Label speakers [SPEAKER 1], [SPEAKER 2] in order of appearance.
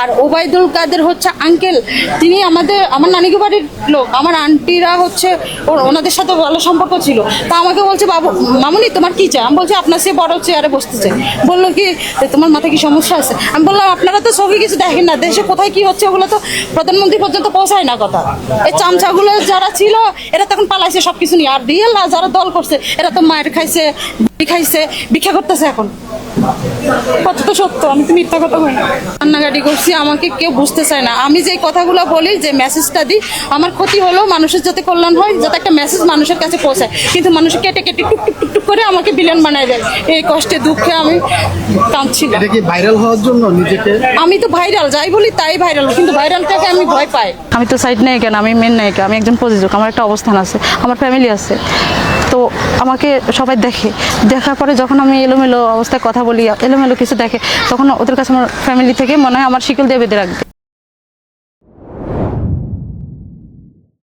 [SPEAKER 1] আর ওবায়দুল কাদের হচ্ছে আঙ্কেল, তিনি আমার নানিকে বাড়ির লোক, আমার আন্টিরা হচ্ছে ওনাদের সাথে ভালো সম্পর্ক ছিল। তা আমাকে বলছে, বাবু মামুনি তোমার কি চাই? আমি বলছি আপনার সে বড় চেয়ারে বসতে চাই। বললো কি তোমার মাথায় কি সমস্যা আছে? আমি বললাম আপনারা তো সবই কিছু দেখেন না, দেশে কোথায় কি হচ্ছে ওগুলো তো প্রধানমন্ত্রী পর্যন্ত পৌঁছায় না কথা। এই চামচাগুলো যারা ছিল এরা তখন পালাইছে সবকিছু নিয়ে, আর রিয়েল যারা দল করছে এরা তো মায়ের খাইছে, খাইছে, ভিক্ষা করতেছে এখন। কতটা সত্য, আমি তো মিথ্যা কথা বলি না। কান্নাকাটি করছি, আমাকে কেউ বুঝতে চায় না। আমি যে কথাগুলো বলি, যে মেসেজটা দিই, আমার ক্ষতি হলেও মানুষের যাতে কল্যাণ হয়, যাতে একটা মেসেজ মানুষের কাছে পৌঁছায়, কিন্তু মানুষ কেটে কেটে টুক টুক টুক টুক করে আমাকে ভিলেন বানায় দেয়। এই কষ্টে দুঃখে আমি কাঁদছিলাম।
[SPEAKER 2] এটা কি ভাইরাল হওয়ার জন্য নিজেকে?
[SPEAKER 1] আমি তো ভাইরাল যাই বলি তাই ভাইরাল, কিন্তু ভাইরালটাকে আমি ভয় পাই। আমি তো সাইড নায়িকা না, আমি মেন নায়িকা, আমি একজন প্রযোজক, আমার একটা অবস্থান আছে, আমার ফ্যামিলি আছে। তো আমাকে সবাই দেখে, দেখার পরে যখন আমি এলোমেলো অবস্থায় কথা বলি, এলোমেলো কিছু দেখে, তখন ওদের কাছে আমার ফ্যামিলি থেকে মনে হয় আমার শিকল দিয়ে বেঁধে রাখবে।